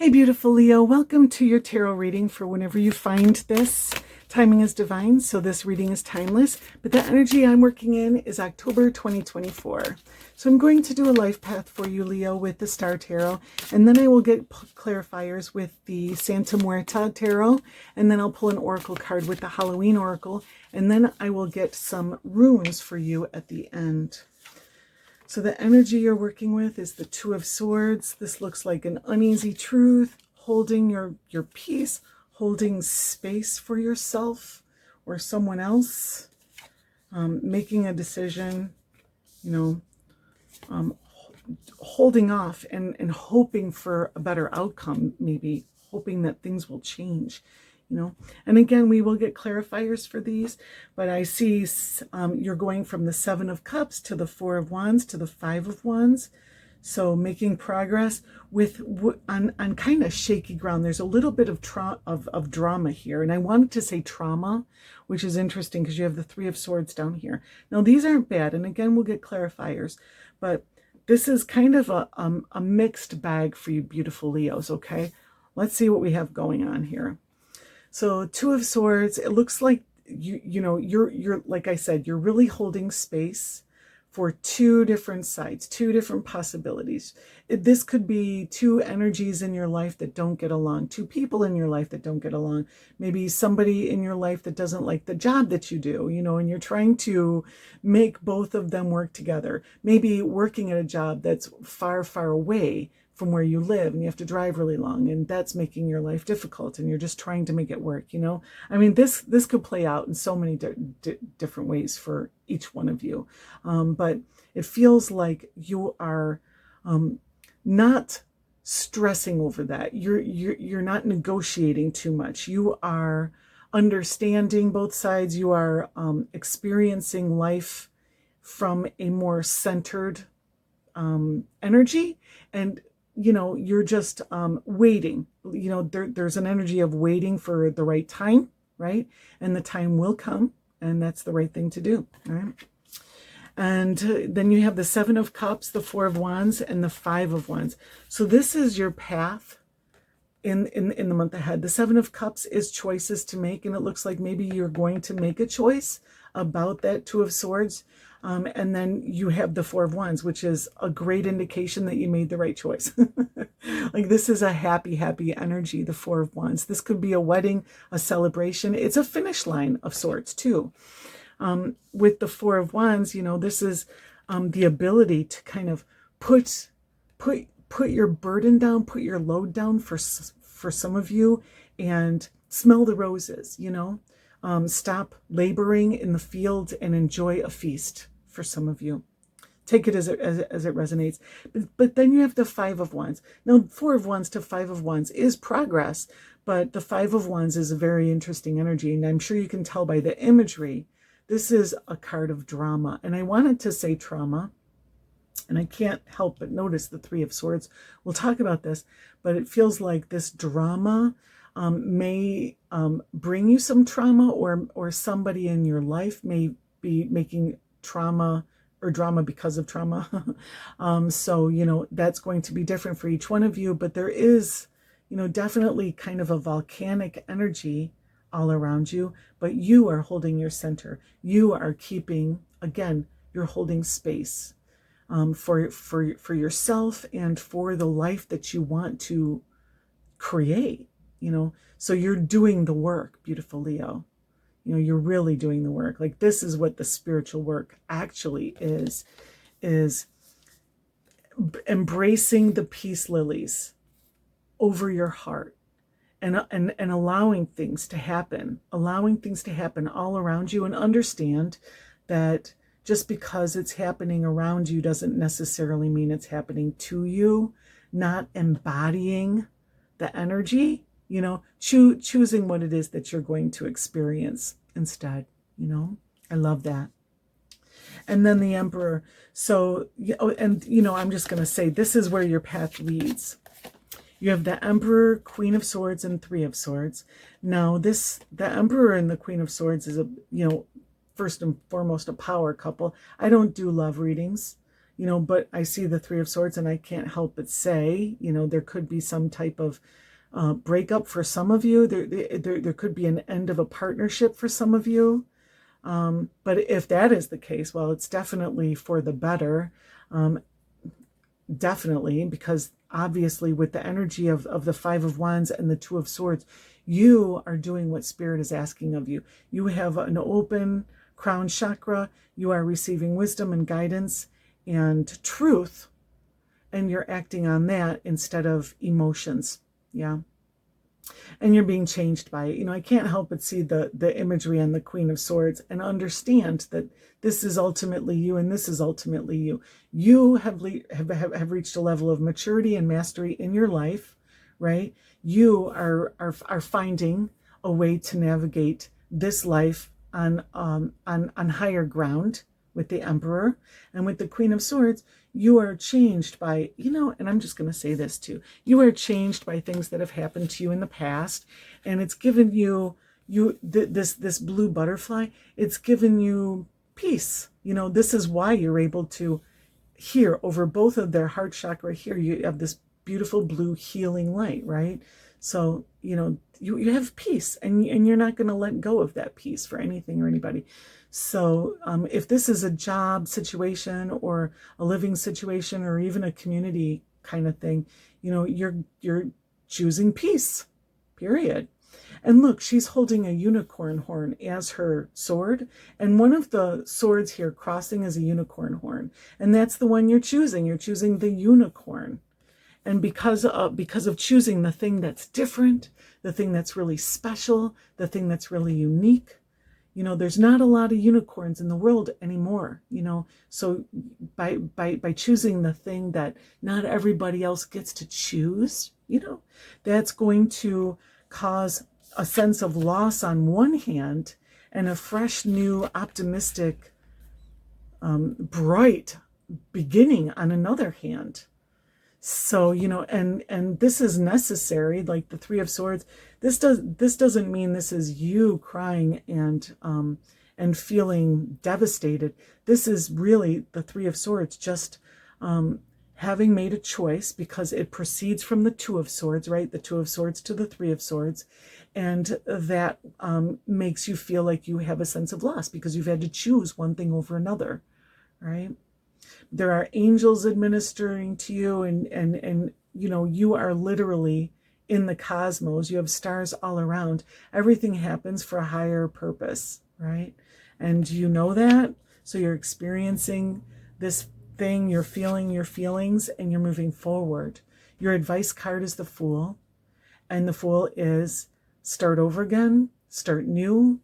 Hey, beautiful Leo. Welcome to your tarot reading for whenever you find this. Timing is divine, so this reading is timeless. But the energy I'm working in is October 2024. So I'm going to do a life path for you, Leo, with the Star Tarot. And then I will get clarifiers with the Santa Muerta Tarot. And then I'll pull an oracle card with the Halloween Oracle. And then I will get some runes for you at the end. So the energy you're working with is the Two of Swords. This looks like an uneasy truth, holding your peace, holding space for yourself or someone else, making a decision, holding off and hoping for a better outcome, maybe hoping that things will change. And again, we will get clarifiers for these, but I see you're going from the Seven of Cups to the Four of Wands to the Five of Wands. So making progress on kind of shaky ground. There's a little bit of drama here. And I wanted to say trauma, which is interesting because you have the Three of Swords down here. Now, these aren't bad. And again, we'll get clarifiers, but this is kind of a mixed bag for you beautiful Leos, okay? Let's see what we have going on here. So Two of Swords, it looks like you're like I said, you're really holding space for two different sides, two different possibilities. This could be two energies in your life that don't get along, two people in your life that don't get along, maybe somebody in your life that doesn't like the job that you do, and you're trying to make both of them work together. Maybe working at a job that's far, far away from where you live and you have to drive really long and that's making your life difficult and you're just trying to make it work. I mean, this could play out in so many different ways for each one of you. But it feels like you are not stressing over that. You're not negotiating too much. You are understanding both sides. You are experiencing life from a more centered energy, and you're just waiting. There's an energy of waiting for the right time, right? And the time will come, and that's the right thing to do, right? And then you have the Seven of Cups, the Four of Wands, and the Five of Wands. So this is your path in the month ahead. The Seven of Cups is choices to make, and it looks like maybe you're going to make a choice about that Two of Swords. And then you have the Four of Wands, which is a great indication that you made the right choice. Like this is a happy, happy energy, the Four of Wands. This could be a wedding, a celebration. It's a finish line of sorts too. With the Four of Wands, this is the ability to kind of put your burden down, put your load down for some of you, and smell the roses, stop laboring in the field and enjoy a feast for some of you. Take it as it resonates. But then you have the Five of Wands. Now, Four of Wands to Five of Wands is progress, but the Five of Wands is a very interesting energy. And I'm sure you can tell by the imagery, this is a card of drama. And I wanted to say trauma, and I can't help but notice the Three of Swords. We'll talk about this, but it feels like this drama may bring you some trauma, or somebody in your life may be making trauma or drama because of trauma. So, that's going to be different for each one of you, but there is, definitely kind of a volcanic energy all around you, but you are holding your center. You are keeping, again, you're holding space for yourself and for the life that you want to create, so you're doing the work, beautiful Leo. You're really doing the work. Like this is what the spiritual work actually is embracing the peace lilies over your heart and allowing things to happen all around you, and understand that just because it's happening around you doesn't necessarily mean it's happening to you. Not embodying the energy, choosing what it is that you're going to experience instead. I love that. And then the Emperor. So, I'm just going to say, this is where your path leads. You have the Emperor, Queen of Swords, and Three of Swords. Now, the Emperor and the Queen of Swords is first and foremost, a power couple. I don't do love readings. you know, but I see the Three of Swords and I can't help but say, you know, there could be some type of breakup for some of you. There could be an end of a partnership for some of you. But if that is the case, well, it's definitely for the better. Definitely, because obviously with the energy of the Five of Wands and the Two of Swords, you are doing what Spirit is asking of you. You have an open crown chakra. You are receiving wisdom and guidance and truth, and you're acting on that instead of emotions. Yeah. And you're being changed by it. You know, I can't help but see the imagery on the Queen of Swords and understand that this is ultimately you and this is ultimately you. You have reached a level of maturity and mastery in your life, right? You are finding a way to navigate this life on higher ground with the Emperor. And with the Queen of Swords, you are changed by, you know, and I'm just going to say this too, you are changed by things that have happened to you in the past, and it's given you this blue butterfly, it's given you peace. You know, this is why you're able to hear over both of their heart chakra here, you have this beautiful blue healing light, right? So, you know, you have peace, and you're not going to let go of that peace for anything or anybody. So if this is a job situation or a living situation or even a community kind of thing, you know, you're choosing peace, period. And look, she's holding a unicorn horn as her sword. And one of the swords here crossing is a unicorn horn. And that's the one you're choosing. You're choosing the unicorn. And because of choosing the thing that's different, the thing that's really special, the thing that's really unique, you know, there's not a lot of unicorns in the world anymore, you know. So by choosing the thing that not everybody else gets to choose, you know, that's going to cause a sense of loss on one hand and a fresh, new, optimistic, bright beginning on another hand. So, you know, and this is necessary, like the Three of Swords. This doesn't mean this is you crying and feeling devastated. This is really the Three of Swords just having made a choice, because it proceeds from the Two of Swords, right? The Two of Swords to the Three of Swords. And that makes you feel like you have a sense of loss because you've had to choose one thing over another, right? There are angels administering to you, and you know, you are literally in the cosmos. You have stars all around. Everything happens for a higher purpose, right? And you know that, so you're experiencing this thing, you're feeling your feelings, and you're moving forward. Your advice card is the Fool, and the Fool is start over again, start new,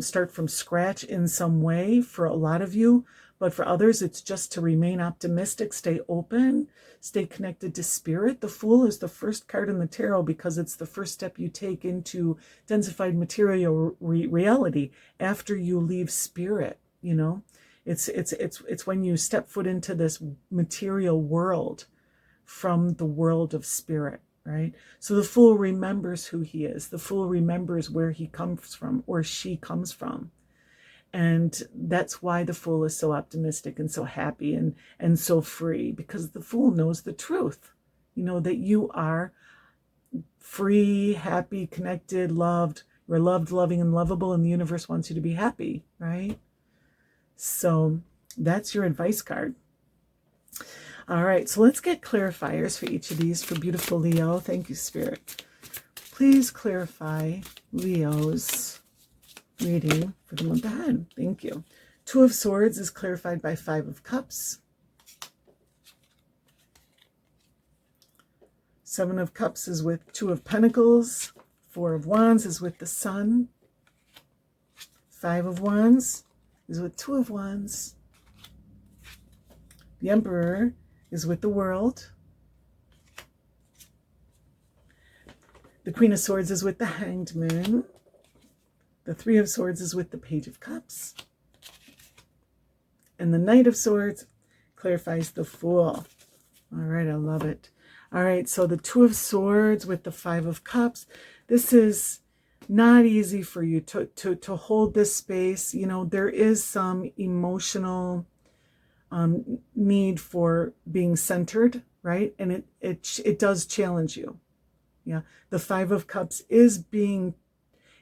start from scratch in some way for a lot of you. But for others, it's just to remain optimistic, stay open, stay connected to Spirit. The Fool is the first card in the tarot because it's the first step you take into densified material reality after you leave Spirit. You know, it's when you step foot into this material world from the world of Spirit, right? So the Fool remembers who he is. The Fool remembers where he comes from or she comes from. And that's why the Fool is so optimistic and so happy and so free, because the Fool knows the truth, you know, that you are free, happy, connected, loved. You're loved, loving, and lovable, and the universe wants you to be happy, right? So that's your advice card. All right, so let's get clarifiers for each of these for beautiful Leo. Thank you, Spirit. Please clarify Leo's reading for the month ahead. Thank you. Two of Swords is clarified by Five of Cups. Seven of Cups is with Two of Pentacles. Four of Wands is with the Sun. Five of Wands is with Two of Wands. The Emperor is with the World. The Queen of Swords is with the Hanged Man. The Three of Swords is with the Page of Cups. And the Knight of Swords clarifies the Fool. All right, I love it. All right, so the Two of Swords with the Five of Cups. This is not easy for you to hold this space. You know, there is some emotional need for being centered, right? And it does challenge you. Yeah. The Five of Cups is being,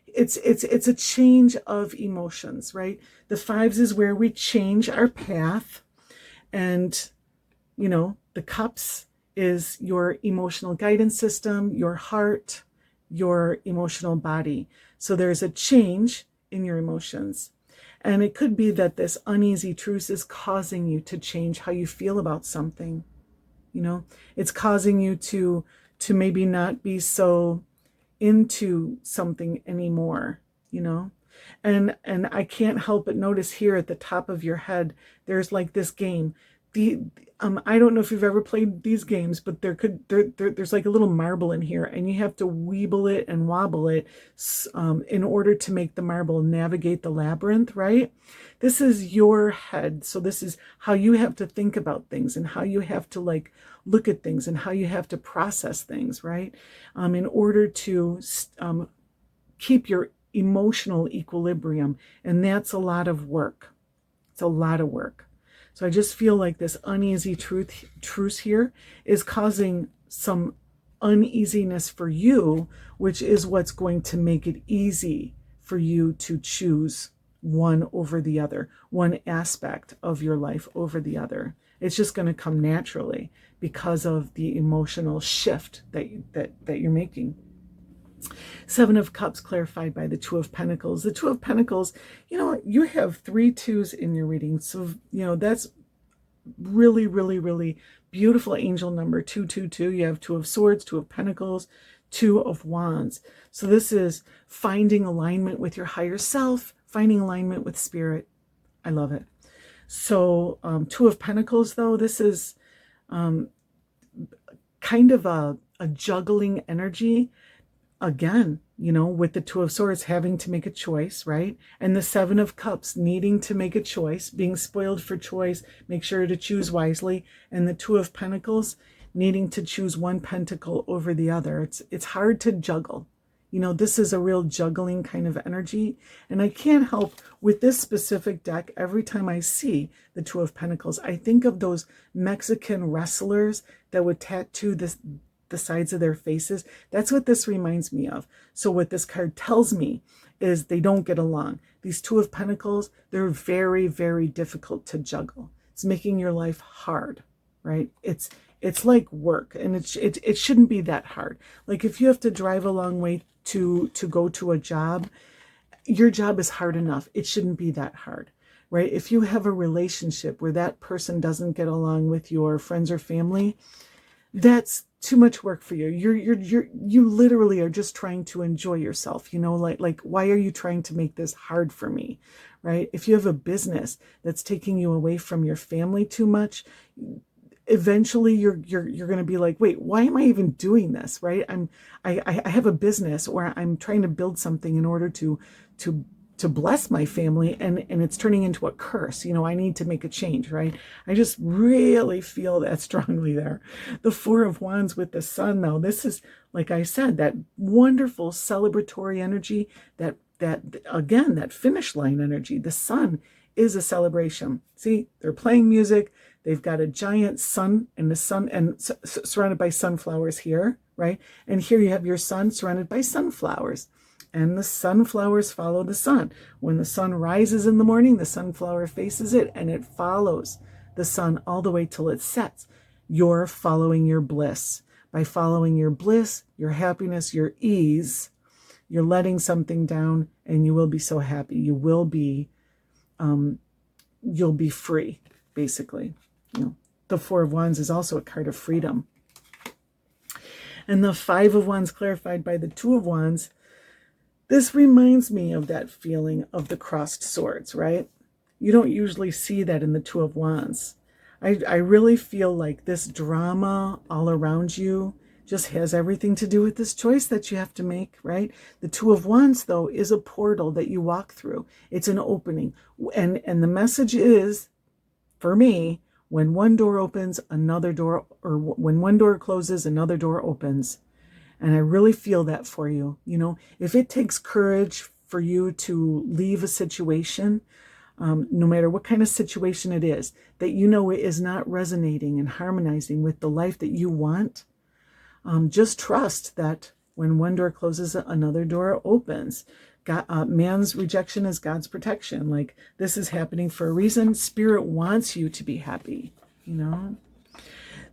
it's a change of emotions, right? The fives is where we change our path. And, the cups is your emotional guidance system, your heart, your emotional body. So there's a change in your emotions. And it could be that this uneasy truth is causing you to change how you feel about something. It's causing you to maybe not be so into something anymore, And I can't help but notice here at the top of your head, there's like this game. I don't know if you've ever played these games, but there's like a little marble in here, and you have to weeble it and wobble it in order to make the marble navigate the labyrinth, right? This is your head. So this is how you have to think about things and how you have to like look at things and how you have to process things, right? In order to keep your emotional equilibrium. And that's a lot of work. It's a lot of work. So I just feel like this uneasy truth here is causing some uneasiness for you, which is what's going to make it easy for you to choose one over the other, one aspect of your life over the other. It's just going to come naturally because of the emotional shift that you're making. Seven of Cups clarified by the Two of Pentacles. The Two of Pentacles, you have 3 2s in your reading. So, that's really, really, really beautiful angel number 222. You have Two of Swords, Two of Pentacles, Two of Wands. So this is finding alignment with your higher self, finding alignment with spirit. I love it. So Two of Pentacles, though, this is kind of a juggling energy. Again, with the Two of Swords having to make a choice, right? And the Seven of Cups needing to make a choice, being spoiled for choice, make sure to choose wisely. And the Two of Pentacles needing to choose one pentacle over the other. It's hard to juggle. This is a real juggling kind of energy. And I can't help with this specific deck, every time I see the Two of Pentacles, I think of those Mexican wrestlers that would tattoo the sides of their faces. That's what this reminds me of. So what this card tells me is they don't get along. These Two of Pentacles, they're very, very difficult to juggle. It's making your life hard, right? It's like work, and it shouldn't be that hard. Like if you have to drive a long way to go to a job, your job is hard enough. It shouldn't be that hard, right? If you have a relationship where that person doesn't get along with your friends or family, that's too much work for you. You literally are just trying to enjoy yourself, like why are you trying to make this hard for me, right? If you have a business that's taking you away from your family too much, eventually you're going to be like, wait, why am I even doing this, right? I have a business where I'm trying to build something in order to bless my family, and it's turning into a curse. I need to make a change, right? I just really feel that strongly there. The Four of Wands with the Sun, though, this is, like I said, that wonderful celebratory energy, that again, that finish line energy. The sun is a celebration. See, they're playing music. They've got a giant sun, and the sun, and surrounded by sunflowers here, right? And here you have your sun surrounded by sunflowers. And the sunflowers follow the sun. When the sun rises in the morning, the sunflower faces it, and it follows the sun all the way till it sets. You're following your bliss. By following your bliss, your happiness, your ease, you're letting something down, and you will be so happy. You'll be free, basically. The Four of Wands is also a card of freedom. And the Five of Wands clarified by the Two of Wands, this reminds me of that feeling of the crossed swords, right? You don't usually see that in the Two of Wands. I really feel like this drama all around you just has everything to do with this choice that you have to make, right? The Two of Wands, though, is a portal that you walk through. It's an opening. And the message is, for me, when one door opens, another door, or when one door closes, another door opens. And I really feel that for you. If it takes courage for you to leave a situation, no matter what kind of situation it is, that you know it is not resonating and harmonizing with the life that you want, just trust that when one door closes, another door opens. God, man's rejection is God's protection. Like, this is happening for a reason. Spirit wants you to be happy, you know.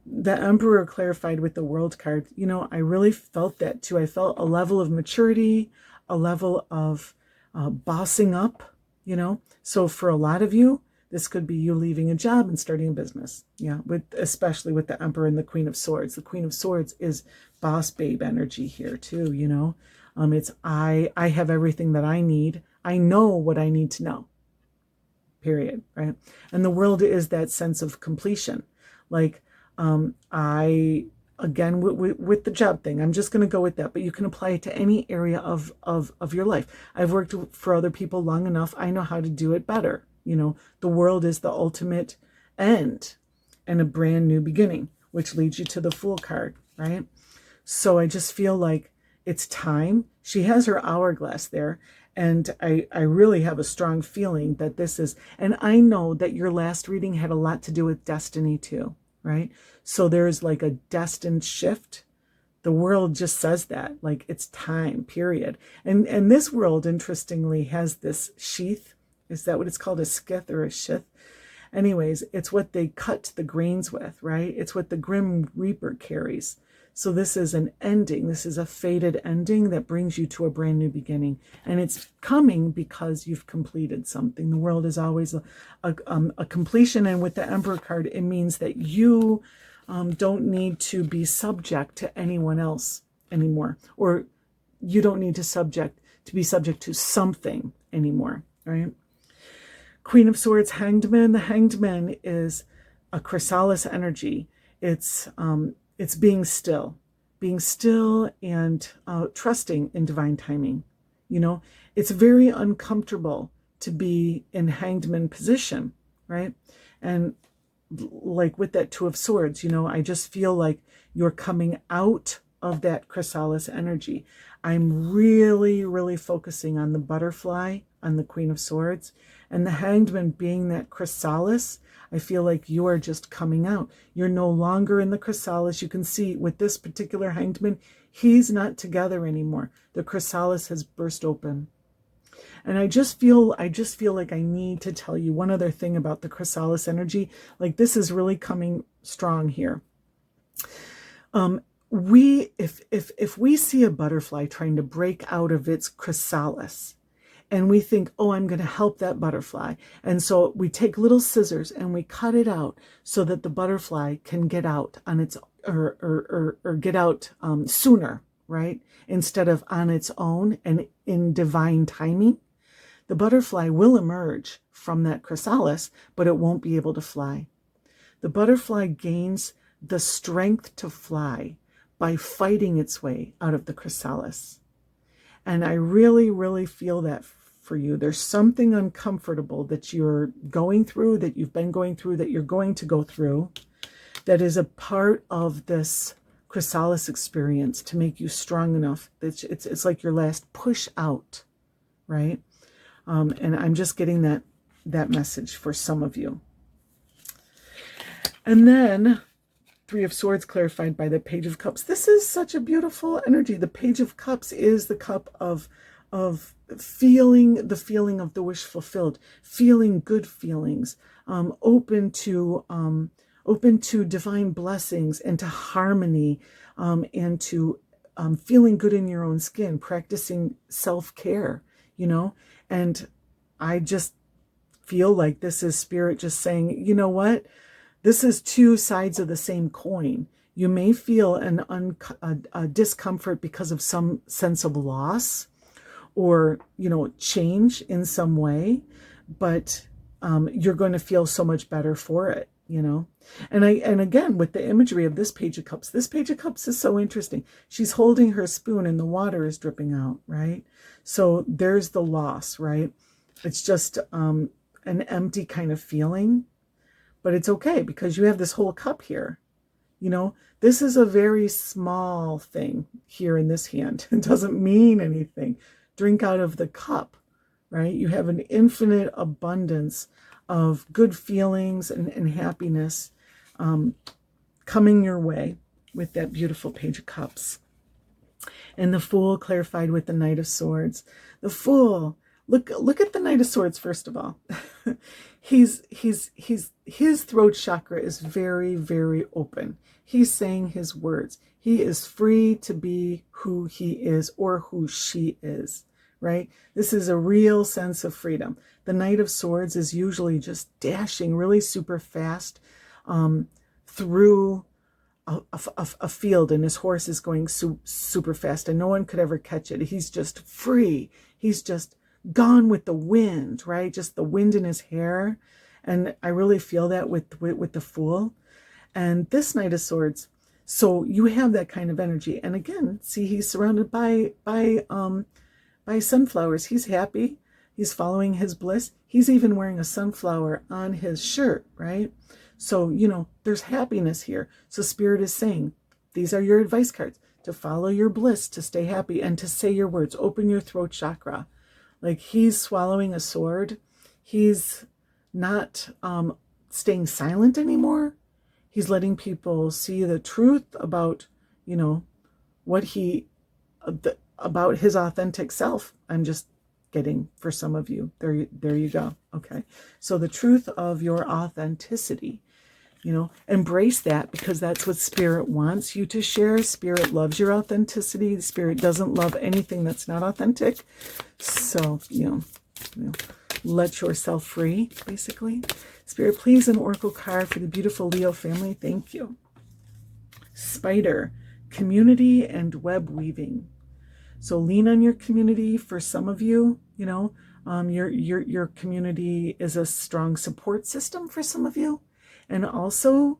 The Emperor clarified with the World card. You know, I really felt that too. I felt a level of maturity, a level of bossing up, you know. So for a lot of you, this could be you leaving a job and starting a business. Yeah, especially with the Emperor and the Queen of Swords. The Queen of Swords is boss babe energy here too, you know. It's I have everything that I need. I know what I need to know. Period, right? And the World is that sense of completion. Like, I, again, with the job thing, I'm just going to go with that, but you can apply it to any area of your life. I've worked for other people long enough. I know how to do it better. You know, the World is the ultimate end and a brand new beginning, which leads you to the Fool card, right? So I just feel like it's time. She has her hourglass there. And I really have a strong feeling that this is, and I know that your last reading had a lot to do with destiny too, right? So there's like a destined shift. The World just says that, like, it's time, period. And this World, interestingly, has this sheath. Is that what it's called? A skith or a shith? Anyways, it's what they cut the grains with, right? It's what the Grim Reaper carries. So this is an ending. This is a fated ending that brings you to a brand new beginning. And it's coming because you've completed something. The World is always a completion. And with the Emperor card, it means that you don't need to be subject to anyone else anymore. Or you don't need to be subject to something anymore, right? Queen of Swords, Hanged Man. The Hanged Man is a chrysalis energy. It's being still and trusting in divine timing. You know, it's very uncomfortable to be in Hanged Man position, right? And like with that Two of Swords, you know, I just feel like you're coming out of that chrysalis energy. I'm really, really focusing on the butterfly, on the Queen of Swords, and the Hanged Man being that chrysalis. I feel like you are just coming out. You're no longer in the chrysalis. You can see with this particular Hanged Man, he's not together anymore. The chrysalis has burst open. And I just feel like I need to tell you one other thing about the chrysalis energy. Like, this is really coming strong here. If we see a butterfly trying to break out of its chrysalis, and we think, oh, I'm going to help that butterfly. And so we take little scissors and we cut it out so that the butterfly can get out on its, or get out sooner, right? Instead of on its own and in divine timing. The butterfly will emerge from that chrysalis, but it won't be able to fly. The butterfly gains the strength to fly by fighting its way out of the chrysalis. And I really, really feel that for you. There's something uncomfortable that you're going through, that you've been going through, that you're going to go through, that is a part of this chrysalis experience to make you strong enough. It's like your last push out, right? And I'm just getting that message for some of you. And then Three of Swords clarified by the Page of Cups. This is such a beautiful energy. The Page of Cups is the cup of feeling the feeling of the wish fulfilled, feeling good feelings, open to divine blessings and to harmony, and to feeling good in your own skin, practicing self-care, you know. And I just feel like this is Spirit just saying, you know what? This is two sides of the same coin. You may feel a discomfort because of some sense of loss or, you know, change in some way, but you're going to feel so much better for it, you know. And again, with the imagery of this Page of Cups is so interesting. She's holding her spoon and the water is dripping out, right? So there's the loss, right? It's just an empty kind of feeling. But it's okay because you have this whole cup here. You know, this is a very small thing here in this hand. It doesn't mean anything. Drink out of the cup, right? You have an infinite abundance of good feelings and happiness coming your way with that beautiful Page of Cups. And the Fool clarified with the Knight of Swords. The Fool, look at the Knight of Swords first of all. His throat chakra is very, very open. He's saying his words. He is free to be who he is or who she is, right? This is a real sense of freedom. The Knight of Swords is usually just dashing really super fast through a field, and his horse is going super fast and no one could ever catch it. He's just free. He's just gone with the wind, right? Just the wind in his hair. And I really feel that with the Fool. And this Knight of Swords, so you have that kind of energy. And again, see, he's surrounded by sunflowers. He's happy. He's following his bliss. He's even wearing a sunflower on his shirt, right? So, you know, there's happiness here. So Spirit is saying, these are your advice cards to follow your bliss, to stay happy, and to say your words. Open your throat chakra. Like, he's swallowing a sword. He's not staying silent anymore. He's letting people see the truth about, you know, about his authentic self. I'm just getting for some of you. There you go. Okay. So the truth of your authenticity, you know, embrace that, because that's what Spirit wants you to share. Spirit loves your authenticity. Spirit doesn't love anything that's not authentic. So, you know, let yourself free, basically. Spirit, please, an oracle card for the beautiful Leo family. Thank you. Spider, community and web weaving. So lean on your community. For some of you, you know, your community is a strong support system for some of you. And also,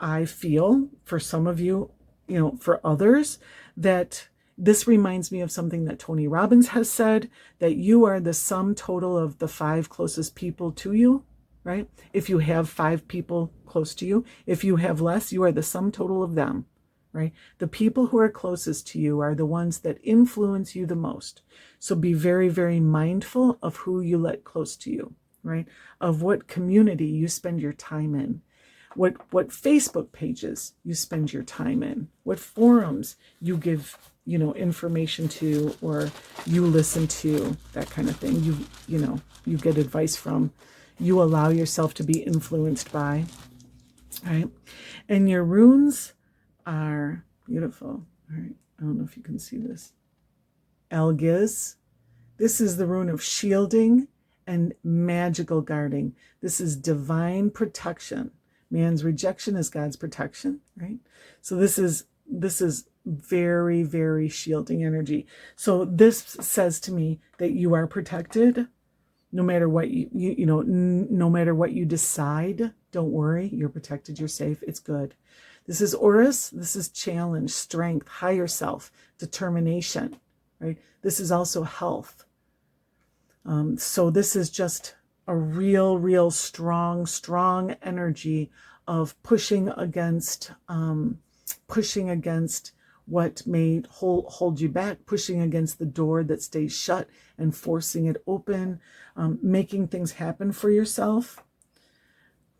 I feel for some of you, you know, for others, that this reminds me of something that Tony Robbins has said, that you are the sum total of the 5 closest people to you, right? If you have 5 people close to you, if you have less, you are the sum total of them, right? The people who are closest to you are the ones that influence you the most. So be very, very mindful of who you let close to you, right? Of what community you spend your time in, what Facebook pages you spend your time in, what forums you give, you know, information to, or you listen to, that kind of thing. You know, you get advice from, you allow yourself to be influenced by, right? And your runes are beautiful. All right. I don't know if you can see this. Algiz. This is the rune of shielding and magical guarding. This is divine protection. Man's rejection is God's protection, right? So this is very, very shielding energy. So this says to me that you are protected no matter what you know, no matter what you decide. Don't worry, you're protected, you're safe, it's good. This is Horus. This is challenge, strength, higher self, determination, right? This is also health. So this is just a real strong energy of pushing against what may hold you back, pushing against the door that stays shut and forcing it open, making things happen for yourself,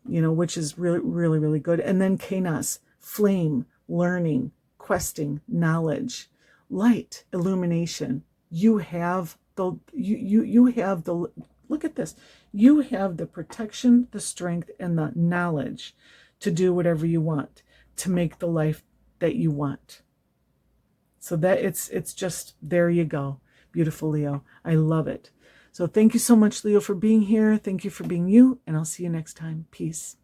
you know, which is really good. And then Kanas, flame, learning, questing, knowledge, light, illumination. You have the look at this. You have the protection, the strength, and the knowledge to do whatever you want, to make the life that you want. So that it's just, there you go. Beautiful Leo. I love it. So thank you so much, Leo, for being here. Thank you for being you, and I'll see you next time. Peace.